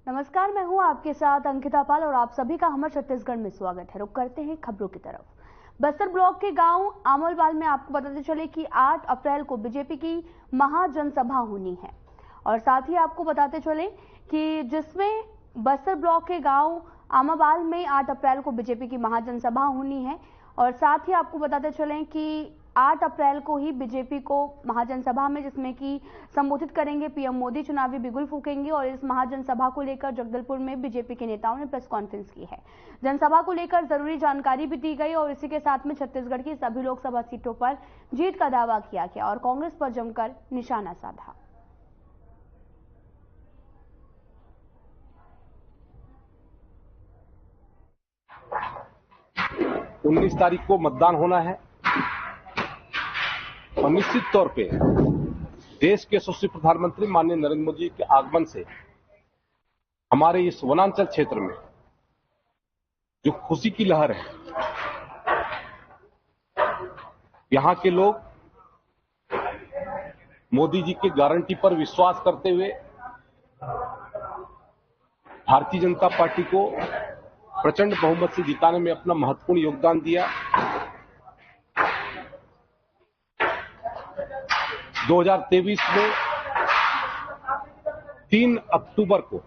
नमस्कार, मैं हूं आपके साथ अंकिता पाल और आप सभी का हमर छत्तीसगढ़ में स्वागत है। रुक करते हैं खबरों की तरफ। बस्तर ब्लॉक के गांव आमोलवाल में आपको बताते चले कि 8 अप्रैल को बीजेपी की महाजनसभा होनी है और साथ ही आपको बताते चले कि जिसमें बस्तर ब्लॉक के गांव आमावाल में 8 अप्रैल को बीजेपी की महाजनसभा होनी है और साथ ही आपको बताते चलें कि 8 अप्रैल को ही बीजेपी को महाजनसभा में जिसमें कि संबोधित करेंगे पीएम मोदी, चुनावी बिगुल फूकेंगे और इस महाजनसभा को लेकर जगदलपुर में बीजेपी के नेताओं ने प्रेस कॉन्फ्रेंस की है। जनसभा को लेकर जरूरी जानकारी भी दी गई और इसी के साथ में छत्तीसगढ़ की सभी लोकसभा सीटों पर जीत का दावा किया गया और कांग्रेस पर जमकर निशाना साधा। 19 तारीख को मतदान होना है और निश्चित तौर पे देश के यशस्वी प्रधानमंत्री माननीय नरेंद्र मोदी के आगमन से हमारे इस वनांचल क्षेत्र में जो खुशी की लहर है, यहां के लोग मोदी जी की गारंटी पर विश्वास करते हुए भारतीय जनता पार्टी को प्रचंड बहुमत से जिताने में अपना महत्वपूर्ण योगदान दिया। 2023 में 3 अक्टूबर को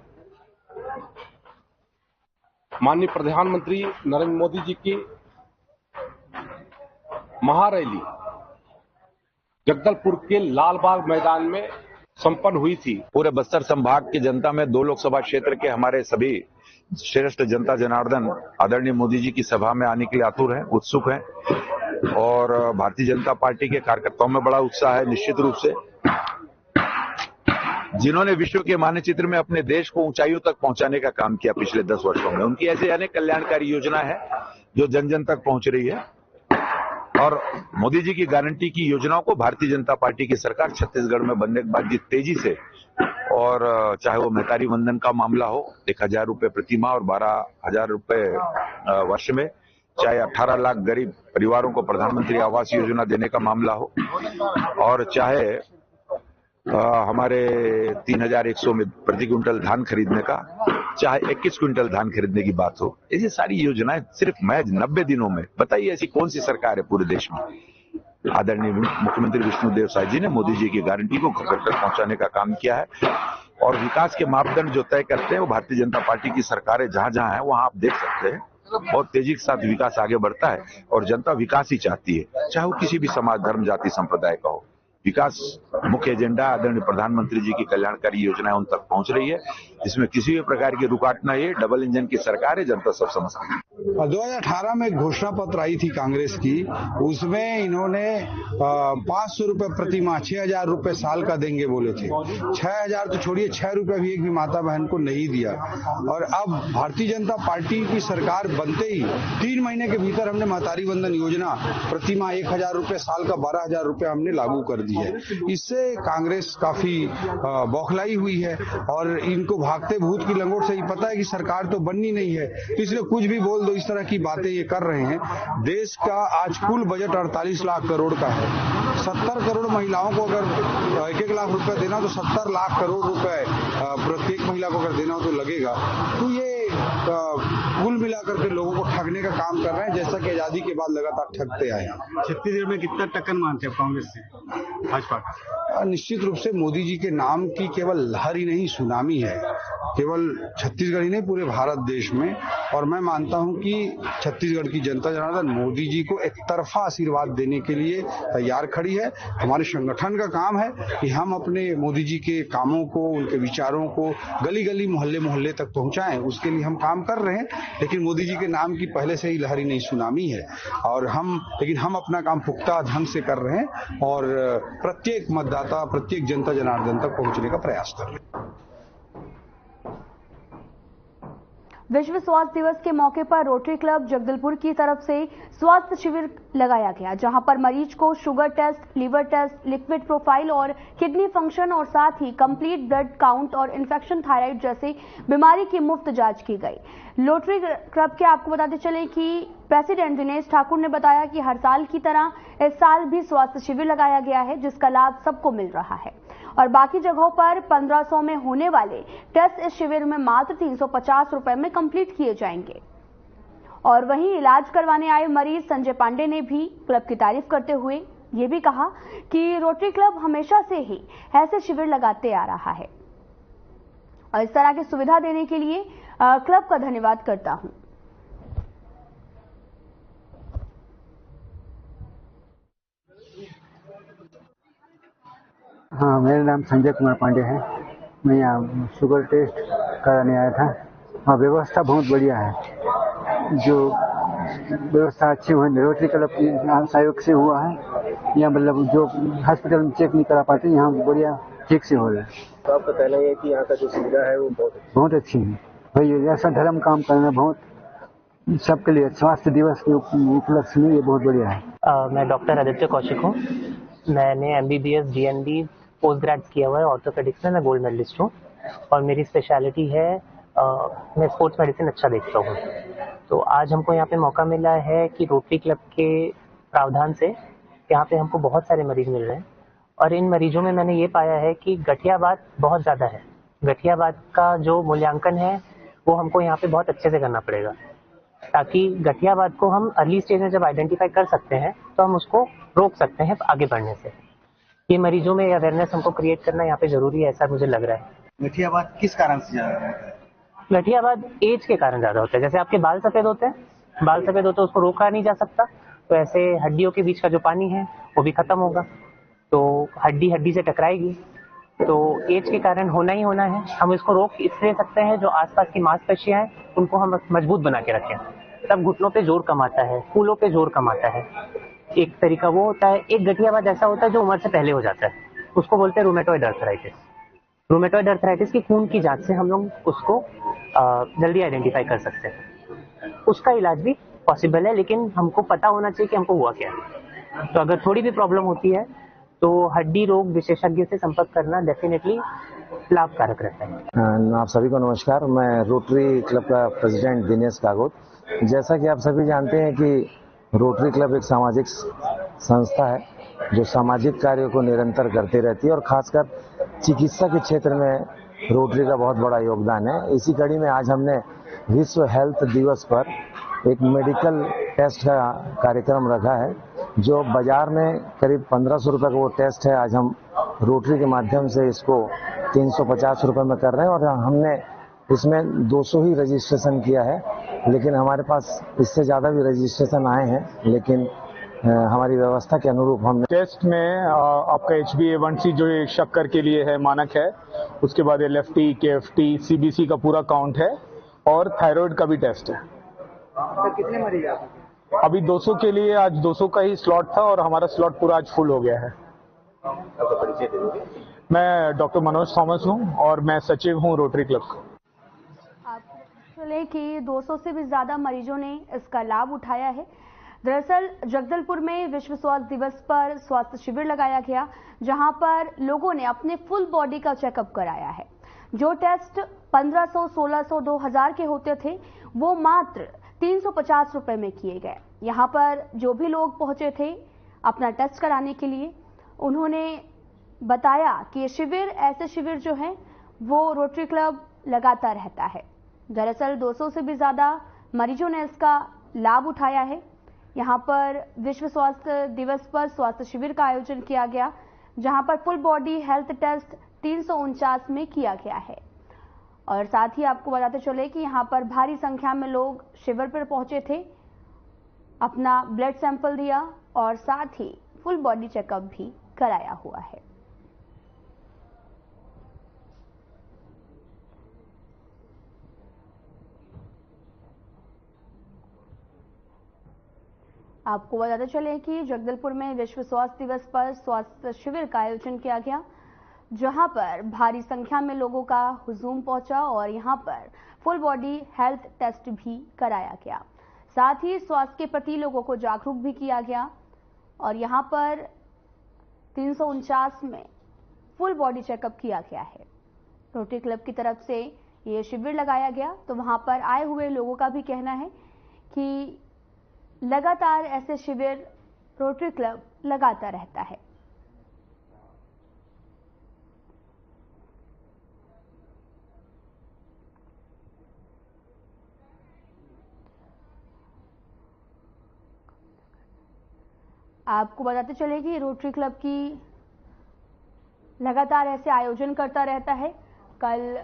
माननीय प्रधानमंत्री नरेंद्र मोदी जी की महारैली जगदलपुर के लालबाग मैदान में संपन्न हुई थी। पूरे बस्तर संभाग की जनता में 2 लोकसभा क्षेत्र के हमारे सभी श्रेष्ठ जनता जनार्दन आदरणीय मोदी जी की सभा में आने के लिए आतुर हैं, उत्सुक हैं और भारतीय जनता पार्टी के कार्यकर्ताओं में बड़ा उत्साह है। निश्चित रूप से जिन्होंने विश्व के मानचित्र में अपने देश को ऊंचाइयों तक पहुंचाने का काम किया पिछले 10 वर्षों में, उनकी ऐसे अनेक कल्याणकारी योजना है जो जन जन तक पहुंच रही है और मोदी जी की गारंटी की योजनाओं को भारतीय जनता पार्टी की सरकार छत्तीसगढ़ में बनने के बाद जिस तेजी से, और चाहे वो महतारी वंदन का मामला हो 1000 रुपए प्रति माह और 12,000 रुपए वर्ष में, चाहे 18 लाख गरीब परिवारों को प्रधानमंत्री आवास योजना देने का मामला हो और चाहे हमारे 3100 में प्रति क्विंटल धान खरीदने का, चाहे 21 क्विंटल धान खरीदने की बात हो, ऐसी सारी योजनाएं सिर्फ महज 90 दिनों में। बताइए ऐसी कौन सी सरकार है पूरे देश में। आदरणीय मुख्यमंत्री विष्णुदेव साय जी ने मोदी जी की गारंटी को घर तक पहुंचाने का काम किया है और विकास के मापदंड जो तय करते हैं वो भारतीय जनता पार्टी की सरकारें जहां जहां है वहां आप देख सकते हैं बहुत तेजी के साथ विकास आगे बढ़ता है और जनता विकास ही चाहती है, चाहे वो किसी भी समाज, धर्म, जाति, संप्रदाय का हो। विकास मुख्य एजेंडा आदरणीय प्रधानमंत्री जी की कल्याणकारी योजनाएं उन तक पहुंच रही है, इसमें किसी भी प्रकार की रुकावट नहीं है। डबल इंजन की सरकार है, जनता सब समझती है। 2018 में घोषणा पत्र आई थी कांग्रेस की, उसमें इन्होंने 500 रुपए प्रति माह, 6,000 रुपए साल का देंगे बोले थे। 6,000 तो छोड़िए, 6 रुपए भी एक भी माता बहन को नहीं दिया और अब भारतीय जनता पार्टी की सरकार बनते ही 3 महीने के भीतर हमने महतारी वंदन योजना प्रति माह 1,000 रुपए साल का 12,000 रुपए हमने लागू कर दी है। इससे कांग्रेस काफी बौखलाई हुई है और इनको भागते भूत की लंगोट से ही पता है कि सरकार तो बननी नहीं है, तो इसलिए कुछ भी बोल दो, इस तरह की बातें ये कर रहे हैं। देश का आज कुल बजट 48 लाख करोड़ का है। 70 करोड़ महिलाओं को अगर 1-1 लाख रुपए देना तो 70 लाख करोड़ रुपए प्रत्येक महिला को अगर देना हो तो लगेगा। तो ये कुल मिलाकर के लोगों को ठगने का काम कर रहे हैं, जैसा कि आजादी के बाद लगातार ठगते आए हैं। छत्तीसगढ़ में कितना टक्कर मानते हैं कांग्रेस से भाजपा? निश्चित रूप से मोदी जी के नाम की केवल लहर ही नहीं, सुनामी है, केवल छत्तीसगढ़ ही नहीं पूरे भारत देश में। और मैं मानता हूं कि छत्तीसगढ़ की जनता जनार्दन मोदी जी को एक तरफा आशीर्वाद देने के लिए तैयार खड़ी है। हमारे संगठन का काम है कि हम अपने मोदी जी के कामों को, उनके विचारों को गली गली, मोहल्ले मोहल्ले तक पहुंचाएं, उसके लिए हम काम कर रहे हैं। लेकिन मोदी जी के नाम की पहले से ही लहर ही नहीं, सुनामी है और लेकिन हम अपना काम पुख्ता ढंग से कर रहे हैं और प्रत्येक मतदाता, प्रत्येक जनता जनार्दन तक पहुंचने का प्रयास कर रहे हैं। विश्व स्वास्थ्य दिवस के मौके पर रोटरी क्लब जगदलपुर की तरफ से स्वास्थ्य शिविर लगाया गया, जहां पर मरीज को sugar test, liver test, lipid profile और किडनी फंक्शन और साथ ही कंप्लीट ब्लड काउंट और इन्फेक्शन थायराइड जैसी बीमारी की मुफ्त जांच की गई। रोटरी क्लब के आपको बताते चले कि प्रेसिडेंट दिनेश ठाकुर ने बताया कि हर साल की तरह इस साल भी स्वास्थ्य शिविर लगाया गया है, जिसका लाभ सबको मिल रहा है और बाकी जगहों पर 1500 में होने वाले टेस्ट इस शिविर में मात्र 350 रुपए में कंप्लीट किए जाएंगे। और वहीं इलाज करवाने आए मरीज संजय पांडे ने भी क्लब की तारीफ करते हुए ये भी कहा कि रोटरी क्लब हमेशा से ही ऐसे शिविर लगाते आ रहा है और इस तरह की सुविधा देने के लिए क्लब का धन्यवाद करता हूं। हाँ, मेरा नाम संजय कुमार पांडे है। मैं यहाँ शुगर टेस्ट कराने आया था और व्यवस्था बहुत बढ़िया है। जो व्यवस्था अच्छी हुई रोटरी क्लब के सहयोग से हुआ है। यहाँ मतलब जो हॉस्पिटल में चेक नहीं करा पाते यहाँ बढ़िया ठीक से हो रहा है। तो आपका कहना है कि यहाँ का जो सुविधा है वो बहुत अच्छी है। भाई ऐसा धर्म काम करना बहुत सबके लिए स्वास्थ्य दिवस के उपलक्ष्य में ये बहुत बढ़िया है। मैं डॉक्टर आदित्य कौशिक हूँ। मैंने MBBS DND पोस्ट ग्रेड किया हुआ है ऑर्थोपेडिक्स में। मैं गोल्ड मेडलिस्ट हूँ और मेरी स्पेशलिटी है मैं स्पोर्ट्स मेडिसिन अच्छा देखता हूँ। तो आज हमको यहाँ पे मौका मिला है कि रोटरी क्लब के प्रावधान से यहाँ पे हमको बहुत सारे मरीज मिल रहे हैं और इन मरीजों में मैंने ये पाया है कि गठियावात बहुत ज़्यादा है। गठियावात का जो मूल्यांकन है वो हमको यहाँ पे बहुत अच्छे से करना पड़ेगा ताकि गठियावात को हम अर्ली स्टेज में जब आइडेंटिफाई कर सकते हैं तो हम उसको रोक सकते हैं आगे बढ़ने से। ये मरीजों में अवेयरनेस हमको क्रिएट करना यहाँ पे जरूरी है, ऐसा मुझे लग रहा है। गठियावात किस कारण से ज्यादा होता है? गठियावात एज के कारण ज्यादा होता है। जैसे आपके बाल सफेद होते हैं, उसको रोका नहीं जा सकता, तो ऐसे हड्डियों के बीच का जो पानी है वो भी खत्म होगा, तो हड्डी हड्डी से टकराएगी, तो एज के कारण होना ही होना है। हम इसको रोक इसलिए सकते हैं जो आसपास की मांसपेशियां हैं उनको हम मजबूत बना के रखें। तब घुटनों पे जोर कम आता है, फूलों पे जोर कम आता है। एक तरीका वो होता है। एक गठियावात ऐसा होता है जो उम्र से पहले हो जाता है, उसको बोलते हैं रूमेटॉइड अर्थराइटिस। रूमेटॉइड अर्थराइटिस की खून की जांच से हम लोग उसको जल्दी आइडेंटिफाई कर सकते हैं। उसका इलाज भी पॉसिबल है, लेकिन हमको पता होना चाहिए कि हमको हुआ क्या है। तो अगर थोड़ी भी प्रॉब्लम होती है तो हड्डी रोग विशेषज्ञ से संपर्क करना डेफिनेटली लाभकारक रहता है। आप सभी को नमस्कार। मैं रोटरी क्लब का प्रेसिडेंट दिनेश कागोत। जैसा कि आप सभी जानते हैं कि रोटरी क्लब एक सामाजिक संस्था है जो सामाजिक कार्यों को निरंतर करती रहती है और खासकर चिकित्सा के क्षेत्र में रोटरी का बहुत बड़ा योगदान है। इसी कड़ी में आज हमने विश्व हेल्थ दिवस पर एक मेडिकल टेस्ट का कार्यक्रम रखा है जो बाजार में करीब 1500 रुपए का वो टेस्ट है। आज हम रोटरी के माध्यम से इसको 350 रुपए में कर रहे हैं और हमने इसमें 200 ही रजिस्ट्रेशन किया है, लेकिन हमारे पास इससे ज़्यादा भी रजिस्ट्रेशन आए हैं, लेकिन हमारी व्यवस्था के अनुरूप हमने टेस्ट में आपका HbA1c जो शक्कर के लिए है मानक है, उसके बाद LFT, KFT, CBC का पूरा काउंट है और थायराइड का भी टेस्ट है। तो कितने मरीज आप? अभी 200 के लिए आज 200 का ही स्लॉट था और हमारा स्लॉट पूरा आज फुल हो गया है। मैं डॉक्टर मनोज थॉमस हूँ और मैं सचिव हूँ रोटरी क्लब का। आपको चले कि 200 से भी ज्यादा मरीजों ने इसका लाभ उठाया है। दरअसल जगदलपुर में विश्व स्वास्थ्य दिवस पर स्वास्थ्य शिविर लगाया गया, जहां पर लोगों ने अपने फुल बॉडी का चेकअप कराया है। जो टेस्ट 1500, 1600, 2000 के होते थे वो मात्र 350 रुपए में किए गए। यहां पर जो भी लोग पहुंचे थे अपना टेस्ट कराने के लिए, उन्होंने बताया कि ये शिविर ऐसे शिविर जो हैं वो रोटरी क्लब लगाता रहता है। दरअसल 200 से भी ज्यादा मरीजों ने इसका लाभ उठाया है। यहां पर विश्व स्वास्थ्य दिवस पर स्वास्थ्य शिविर का आयोजन किया गया, जहां पर फुल बॉडी हेल्थ टेस्ट 349 में किया गया है। और साथ ही आपको बताते चले कि यहां पर भारी संख्या में लोग शिविर पर पहुंचे थे, अपना ब्लड सैंपल दिया और साथ ही फुल बॉडी चेकअप भी कराया हुआ है। आपको बताते चले कि जगदलपुर में विश्व स्वास्थ्य दिवस पर स्वास्थ्य शिविर का आयोजन किया गया, जहां पर भारी संख्या में लोगों का हुजूम पहुंचा और यहां पर फुल बॉडी हेल्थ टेस्ट भी कराया गया। साथ ही स्वास्थ्य के प्रति लोगों को जागरूक भी किया गया और यहां पर 349 में फुल बॉडी चेकअप किया गया है। रोटरी क्लब की तरफ से ये शिविर लगाया गया, तो वहां पर आए हुए लोगों का भी कहना है कि लगातार ऐसे शिविर रोटरी क्लब लगाता रहता है। आपको बताते चले कि रोटरी क्लब की लगातार ऐसे आयोजन करता रहता है। कल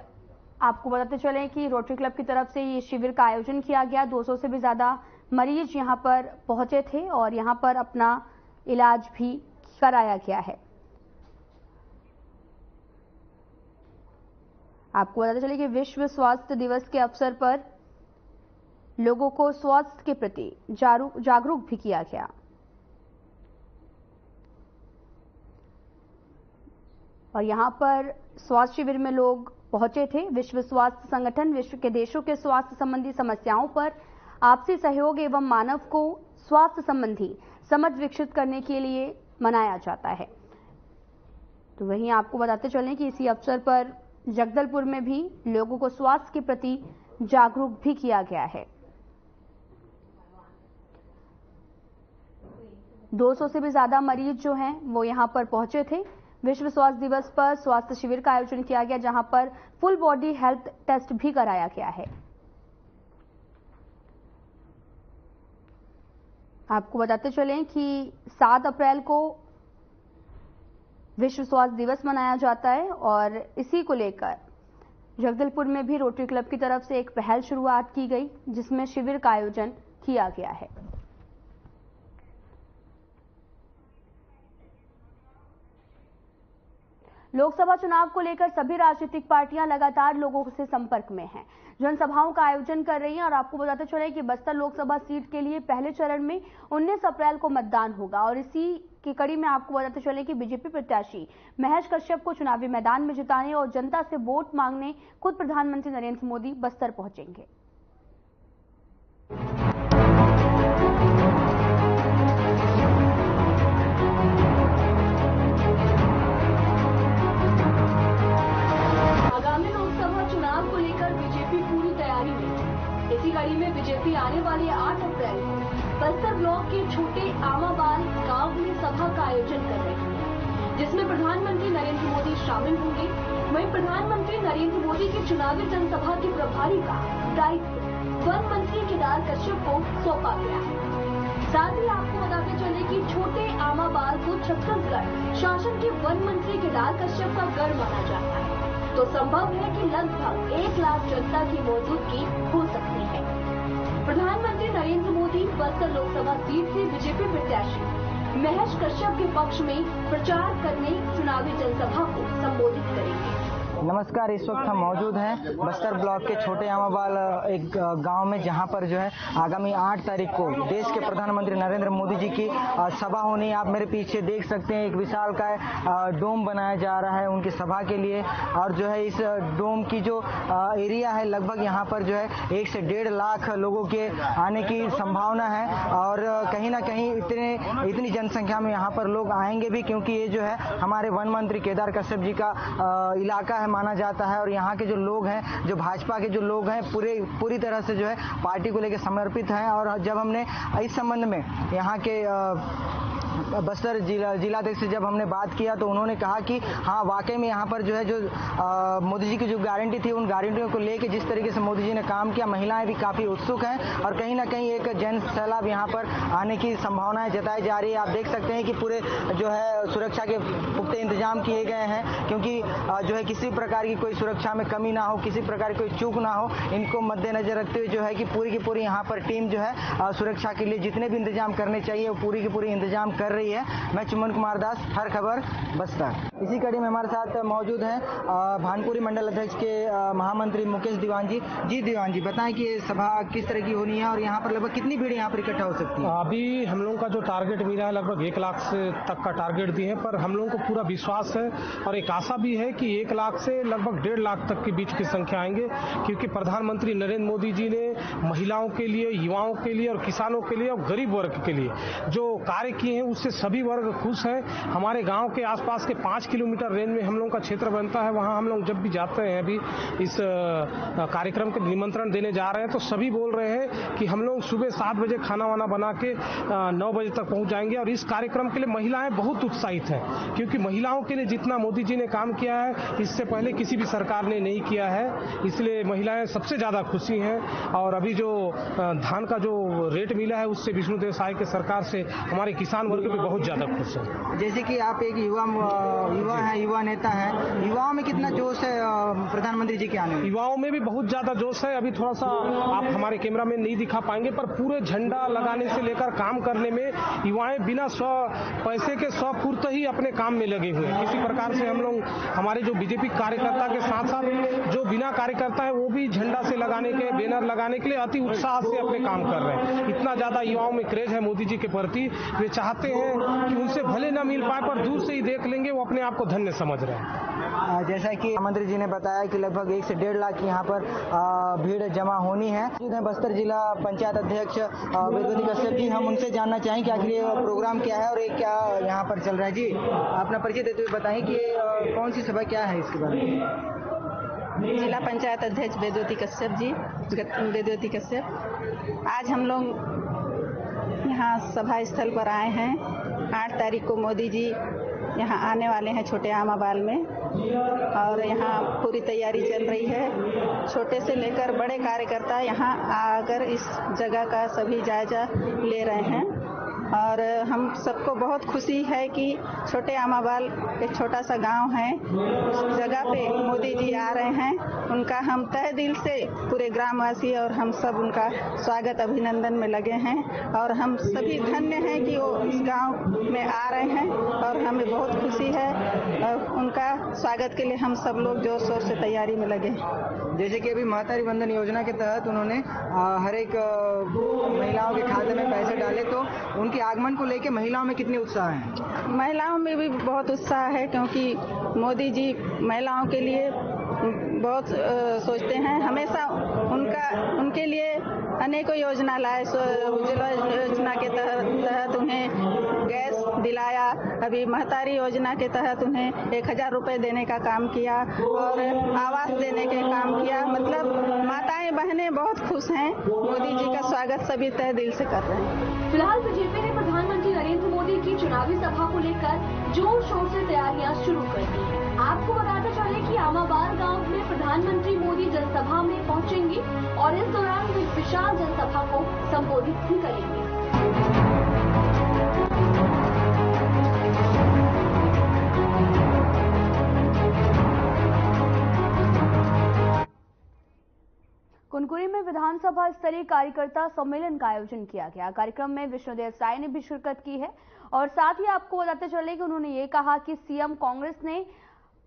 आपको बताते चले कि रोटरी क्लब की तरफ से ये शिविर का आयोजन किया गया। 200 से भी ज्यादा मरीज यहां पर पहुंचे थे और यहां पर अपना इलाज भी कराया गया है। आपको बताते चले कि विश्व स्वास्थ्य दिवस के अवसर पर लोगों को स्वास्थ्य के प्रति जागरूक भी किया गया। और यहां पर स्वास्थ्य शिविर में लोग पहुंचे थे। विश्व स्वास्थ्य संगठन विश्व के देशों के स्वास्थ्य संबंधी समस्याओं पर आपसी सहयोग एवं मानव को स्वास्थ्य संबंधी समझ विकसित करने के लिए मनाया जाता है। तो वहीं आपको बताते चलें कि इसी अवसर पर जगदलपुर में भी लोगों को स्वास्थ्य के प्रति जागरूक भी किया गया है। 200 से भी ज्यादा मरीज जो हैं वो यहां पर पहुंचे थे। विश्व स्वास्थ्य दिवस पर स्वास्थ्य शिविर का आयोजन किया गया, जहां पर फुल बॉडी हेल्थ टेस्ट भी कराया गया है। आपको बताते चलें कि 7 अप्रैल को विश्व स्वास्थ्य दिवस मनाया जाता है और इसी को लेकर जगदलपुर में भी रोटरी क्लब की तरफ से एक पहल शुरुआत की गई, जिसमें शिविर का आयोजन किया गया है। लोकसभा चुनाव को लेकर सभी राजनीतिक पार्टियां लगातार लोगों से संपर्क में हैं, जनसभाओं का आयोजन कर रही हैं। और आपको बताते चले कि बस्तर लोकसभा सीट के लिए पहले चरण में 19 अप्रैल को मतदान होगा और इसी की कड़ी में आपको बताते चले कि बीजेपी प्रत्याशी महेश कश्यप को चुनावी मैदान में जिताने और जनता से वोट मांगने खुद प्रधानमंत्री नरेंद्र मोदी बस्तर पहुंचेंगे। इसी कड़ी में बीजेपी आने वाले 8 अप्रैल को बस्तर ब्लॉक के छोटे आमाबाल गांव में सभा का आयोजन कर रही है, जिसमें प्रधानमंत्री नरेंद्र मोदी शामिल होंगे। वहीं प्रधानमंत्री नरेंद्र मोदी की चुनावी जनसभा के प्रभारी का दायित्व वन मंत्री केदार कश्यप को सौंपा गया है। साथ ही आपको बताते चले कि छोटे आमाबाल को छत्तीसगढ़ शासन के वन मंत्री केदार कश्यप का गढ़ माना जाता है, तो संभव है कि लगभग 1 लाख जनता की मौजूदगी हो सकती है। प्रधानमंत्री नरेंद्र मोदी बस्तर लोकसभा सीट से बीजेपी प्रत्याशी महेश कश्यप के पक्ष में प्रचार करने चुनावी जनसभा को संबोधित करेंगे। नमस्कार, इस वक्त हम मौजूद हैं बस्तर ब्लॉक के छोटे आमाबाल एक गांव में, जहां पर जो है आगामी 8 तारीख को देश के प्रधानमंत्री नरेंद्र मोदी जी की सभा होनी है। आप मेरे पीछे देख सकते हैं एक विशाल का डोम बनाया जा रहा है उनकी सभा के लिए। और जो है इस डोम की जो एरिया है, लगभग यहाँ पर जो है 1 से 1.5 लाख लोगों के आने की संभावना है। और कहीं ना कहीं इतनी जनसंख्या में यहाँ पर लोग आएंगे भी, क्योंकि ये जो है हमारे वन मंत्री केदार कश्यप जी का इलाका है माना जाता है। और यहाँ के जो लोग हैं, जो भाजपा के जो लोग हैं, पूरी तरह से जो है पार्टी को लेकर समर्पित हैं। और जब हमने इस संबंध में यहाँ के बस्तर जिलाध्यक्ष से जब हमने बात किया तो उन्होंने कहा कि हाँ, वाकई में यहाँ पर जो है जो मोदी जी की जो गारंटी थी, उन गारंटियों को लेकर जिस तरीके से मोदी जी ने काम किया, महिलाएं भी काफी उत्सुक हैं और कहीं ना कहीं एक जन सैलाब यहाँ पर आने की संभावनाएं जताई जा रही है। आप देख सकते हैं कि पूरे जो है सुरक्षा के पुख्ते इंतजाम किए गए हैं, क्योंकि जो है किसी प्रकार की कोई सुरक्षा में कमी ना हो, किसी प्रकार की कोई चूक ना हो, इनको मद्देनजर रखते हुए जो है कि पूरी की पूरी यहाँ पर टीम जो है सुरक्षा के लिए जितने भी इंतजाम करने चाहिए वो पूरी की पूरी इंतजाम कर रही है। मैं चुमन कुमार दास, हर खबर बस्तर। इसी कड़ी में हमारे साथ मौजूद हैं भानपुरी मंडल अध्यक्ष के महामंत्री मुकेश दीवान जी। जी दीवान जी, बताएं कि ये सभा किस तरह की होनी है और यहाँ पर लगभग कितनी भीड़ यहाँ पर इकट्ठा हो सकती है? अभी हम लोगों का जो टारगेट मिला है लगभग 1 लाख से तक का टारगेट दिए हैं, पर हम लोगों को पूरा विश्वास है और एक आशा भी है कि 1 लाख से लगभग 1.5 लाख तक के बीच की संख्या आएंगे, क्योंकि प्रधानमंत्री नरेंद्र मोदी जी ने महिलाओं के लिए, युवाओं के लिए और किसानों के लिए और गरीब वर्ग के लिए जो कार्य किए हैं उससे सभी वर्ग खुश हैं। हमारे गांव के आसपास के 5 किलोमीटर रेंज में हम लोग का क्षेत्र बनता है। वहाँ हम लोग जब भी जाते हैं, अभी इस कार्यक्रम के निमंत्रण देने जा रहे हैं, तो सभी बोल रहे हैं कि हम लोग सुबह 7 बजे खाना वाना बना के 9 बजे तक पहुँच जाएंगे। और इस कार्यक्रम के लिए महिलाएं बहुत उत्साहित हैं, क्योंकि महिलाओं के लिए जितना मोदी जी ने काम किया है इससे पहले किसी भी सरकार ने नहीं किया है, इसलिए महिलाएं सबसे ज़्यादा खुशी हैं। और अभी जो धान का जो रेट मिला है उससे विष्णुदेव साय के सरकार से हमारे किसान वर्ग भी बहुत ज़्यादा खुश है। जैसे कि आप एक युवा हैं, युवा नेता हैं, युवाओं में कितना जोश है प्रधानमंत्री जी के आने में? युवाओं में भी बहुत ज़्यादा जोश है। अभी थोड़ा सा आप हमारे कैमरा में नहीं दिखा पाएंगे, पर पूरे झंडा लगाने से लेकर काम करने में युवाएं बिना पैसे के स्वपूर्त ही अपने काम में लगे हुए हैं। किसी प्रकार से हम लोग हमारे जो बीजेपी कार्यकर्ता के साथ साथ जो बिना कार्यकर्ता है वो भी झंडा से लगाने के, बैनर लगाने के लिए अति उत्साह से अपने काम कर रहे हैं। इतना ज्यादा युवाओं में क्रेज है मोदी जी के प्रति, वे चाहते हैं कि उनसे भले न मिल पाए पर दूर से ही देख लेंगे, वो अपने आप को धन्य समझ रहे हैं। जैसा कि मंत्री जी ने बताया कि लगभग 1 से 1.5 लाख यहाँ पर भीड़ जमा होनी है। बस्तर जिला पंचायत अध्यक्ष वेदवती कश्यप जी, हम उनसे जानना चाहेंगे कि आखिर ये प्रोग्राम क्या है और ये क्या यहाँ पर चल रहा है। जी, अपना परिचय देते हुए बताएं कि कौन सी सभा क्या है इसके बारे में। जिला पंचायत अध्यक्ष वेदवती कश्यप जी, वेदवती कश्यप। आज हम लोग यहाँ सभा स्थल पर आए हैं। 8 तारीख को मोदी जी यहाँ आने वाले हैं छोटे आमाबाल में, और यहाँ पूरी तैयारी चल रही है। छोटे से लेकर बड़े कार्यकर्ता यहाँ आकर इस जगह का सभी जायजा ले रहे हैं, और हम सबको बहुत खुशी है कि छोटे आमाबाल एक छोटा सा गांव है, उस जगह पे मोदी जी आ रहे हैं। उनका हम तहे दिल से पूरे ग्रामवासी और हम सब उनका स्वागत अभिनंदन में लगे हैं, और हम सभी धन्य हैं कि वो इस गांव में आ रहे हैं, और हमें बहुत खुशी है। और उनका स्वागत के लिए हम सब लोग जोर शोर से तैयारी में लगे। जैसे कि अभी मातारी वंदन योजना के तहत उन्होंने हर एक महिलाओं के खाते में पैसे डाले, तो उनके आगमन को लेकर महिलाओं में कितने उत्साह है? महिलाओं में भी बहुत उत्साह है, क्योंकि मोदी जी महिलाओं के लिए बहुत सोचते हैं। हमेशा उनके लिए अनेकों योजना लाए। उज्ज्वला योजना के तहत उन्हें गैस दिलाया, अभी महतारी योजना के तहत उन्हें 1000 रुपए देने का काम किया, और आवास देने के काम किया। मतलब माताएं बहनें बहुत खुश हैं। मोदी जी का स्वागत सभी तहे दिल से कर रहे हैं। फिलहाल बीजेपी ने प्रधानमंत्री नरेंद्र मोदी की चुनावी सभा को लेकर जोर शोर से तैयारियां शुरू कर दी हैं। आपको बताते चले कि आमाबाल गांव में प्रधानमंत्री मोदी जनसभा में पहुंचेंगे और इस दौरान वे विशाल जनसभा को संबोधित भी करेंगे। कुनकुरी में विधानसभा स्तरीय कार्यकर्ता सम्मेलन का आयोजन किया गया। कार्यक्रम में विष्णुदेव साय ने भी शिरकत की है, और साथ ही आपको बताते चले कि उन्होंने ये कहा कि सीएम कांग्रेस ने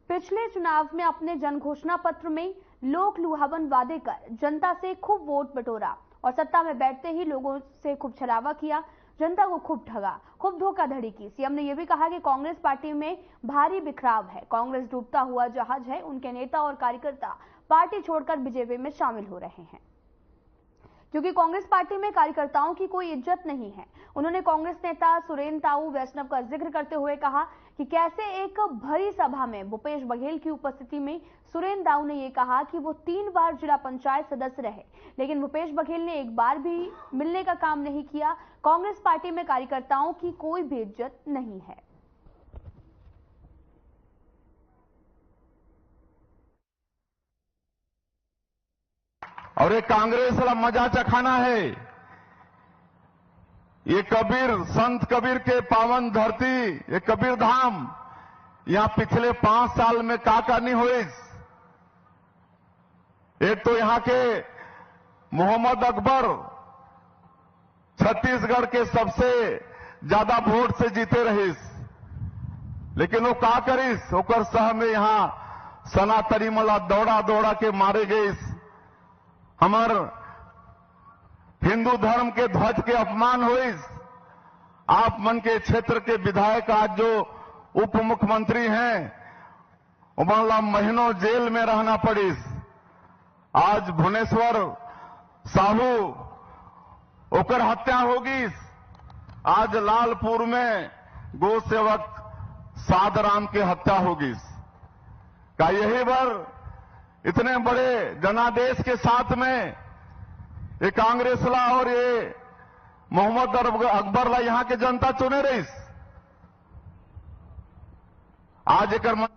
पिछले चुनाव में अपने जन घोषणा पत्र में लोक लुभावन वादे कर जनता से खूब वोट बटोरा, और सत्ता में बैठते ही लोगों से खूब छलावा किया, जनता को खूब ठगा, खूब धोखाधड़ी की। सीएम ने यह भी कहा कि कांग्रेस पार्टी में भारी बिखराव है, कांग्रेस डूबता हुआ जहाज है, उनके नेता और कार्यकर्ता पार्टी छोड़कर बीजेपी में शामिल हो रहे हैं, क्योंकि कांग्रेस पार्टी में कार्यकर्ताओं की कोई इज्जत नहीं है। उन्होंने कांग्रेस नेता सुरेंद्र ताऊ वैष्णव का जिक्र करते हुए कहा कि कैसे एक भरी सभा में भूपेश बघेल की उपस्थिति में सुरेंद्र ताऊ ने यह कहा कि वो 3 बार जिला पंचायत सदस्य रहे, लेकिन भूपेश बघेल ने एक बार भी मिलने का काम नहीं किया। कांग्रेस पार्टी में कार्यकर्ताओं की कोई भी इज्जत नहीं है। और ये कांग्रेस वाला मजा चखाना है। ये कबीर, संत कबीर के पावन धरती, ये कबीर धाम, यहां पिछले 5 साल में का नहीं हुई। एक तो यहां के मोहम्मद अकबर छत्तीसगढ़ के सबसे ज्यादा वोट से जीते रहीस, लेकिन वो का करीस, ओकर सह में यहां सनातनी मला दौड़ा दौड़ा के मारे गए। हमार हिंदू धर्म के ध्वज के अपमान हुई। आप मन के क्षेत्र के विधायक आज जो उप मुख्यमंत्री हैं, उमला महीनों जेल में रहना पड़ी। आज भुवनेश्वर साहू ओकर हत्या होगी। आज लालपुर में गो सेवक सादराम की हत्या होगी। क्या यही बार इतने बड़े जनादेश के साथ में ये कांग्रेस ला और ये मोहम्मद अकबर ला यहाँ के जनता चुने रही। आज एक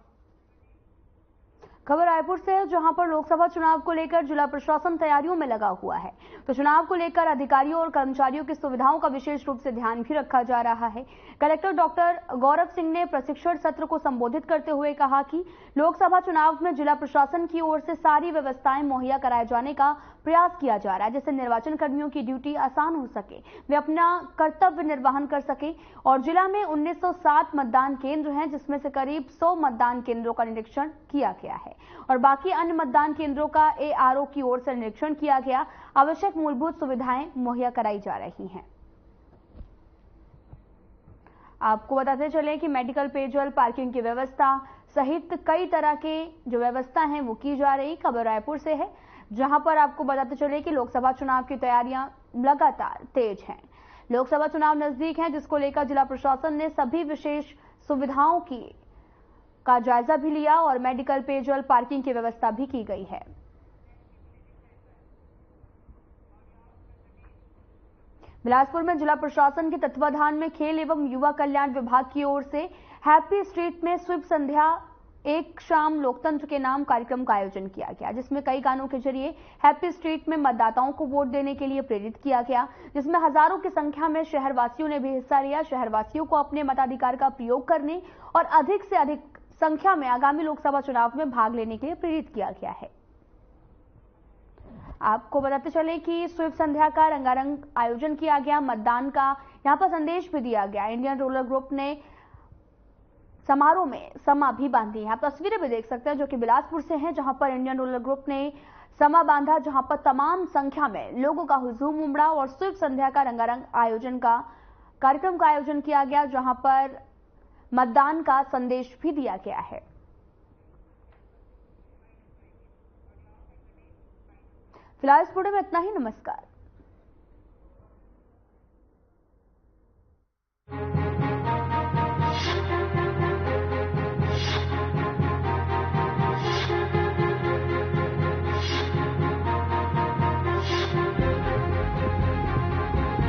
खबर रायपुर से है, जहां पर लोकसभा चुनाव को लेकर जिला प्रशासन तैयारियों में लगा हुआ है। तो चुनाव को लेकर अधिकारियों और कर्मचारियों की सुविधाओं का विशेष रूप से ध्यान भी रखा जा रहा है। कलेक्टर डॉक्टर गौरव सिंह ने प्रशिक्षण सत्र को संबोधित करते हुए कहा कि लोकसभा चुनाव में जिला प्रशासन की ओर से सारी व्यवस्थाएं मुहैया कराए जाने का प्रयास किया जा रहा है, जिससे निर्वाचन कर्मियों की ड्यूटी आसान हो सके, वे अपना कर्तव्य निर्वहन कर सके। और जिला में 1907 मतदान केंद्र हैं, जिसमें से करीब 100 मतदान केंद्रों का निरीक्षण किया गया है और बाकी अन्य मतदान केंद्रों का ARO की ओर से निरीक्षण किया गया। आवश्यक मूलभूत सुविधाएं मुहैया कराई जा रही हैं। आपको बताते चले कि मेडिकल, पेयजल, पार्किंग की व्यवस्था सहित कई तरह के जो व्यवस्था है वो की जा रही। खबर रायपुर से है, जहां पर आपको बताते चले कि लोकसभा चुनाव की तैयारियां लगातार तेज हैं। लोकसभा चुनाव नजदीक है, जिसको लेकर जिला प्रशासन ने सभी विशेष सुविधाओं का जायजा भी लिया और मेडिकल, पेयजल, पार्किंग की व्यवस्था भी की गई है। बिलासपुर में जिला प्रशासन के तत्वाधान में खेल एवं युवा कल्याण विभाग की ओर से हैप्पी स्ट्रीट में स्वीप संध्या एक शाम लोकतंत्र के नाम कार्यक्रम का आयोजन किया गया, जिसमें कई गानों के जरिए हैप्पी स्ट्रीट में मतदाताओं को वोट देने के लिए प्रेरित किया गया, जिसमें हजारों की संख्या में शहरवासियों ने भी हिस्सा लिया। शहरवासियों को अपने मताधिकार का प्रयोग करने और अधिक से अधिक संख्या में आगामी लोकसभा चुनाव में भाग लेने के लिए प्रेरित किया गया है। आपको बताते चले कि स्वीप संध्या का रंगारंग आयोजन किया गया, मतदान का यहां पर संदेश भी दिया गया। इंडियन रोलर ग्रुप ने समारोह में समा भी बांधी है। आप तस्वीरें भी देख सकते हैं जो कि बिलासपुर से हैं, जहां पर इंडियन रोलर ग्रुप ने समा बांधा, जहां पर तमाम संख्या में लोगों का हुजूम उमड़ा और स्वीप संध्या का रंगारंग कार्यक्रम का आयोजन किया गया, जहां पर मतदान का संदेश भी दिया गया है। फिलहाल इस वीडियो में इतना ही। नमस्कार।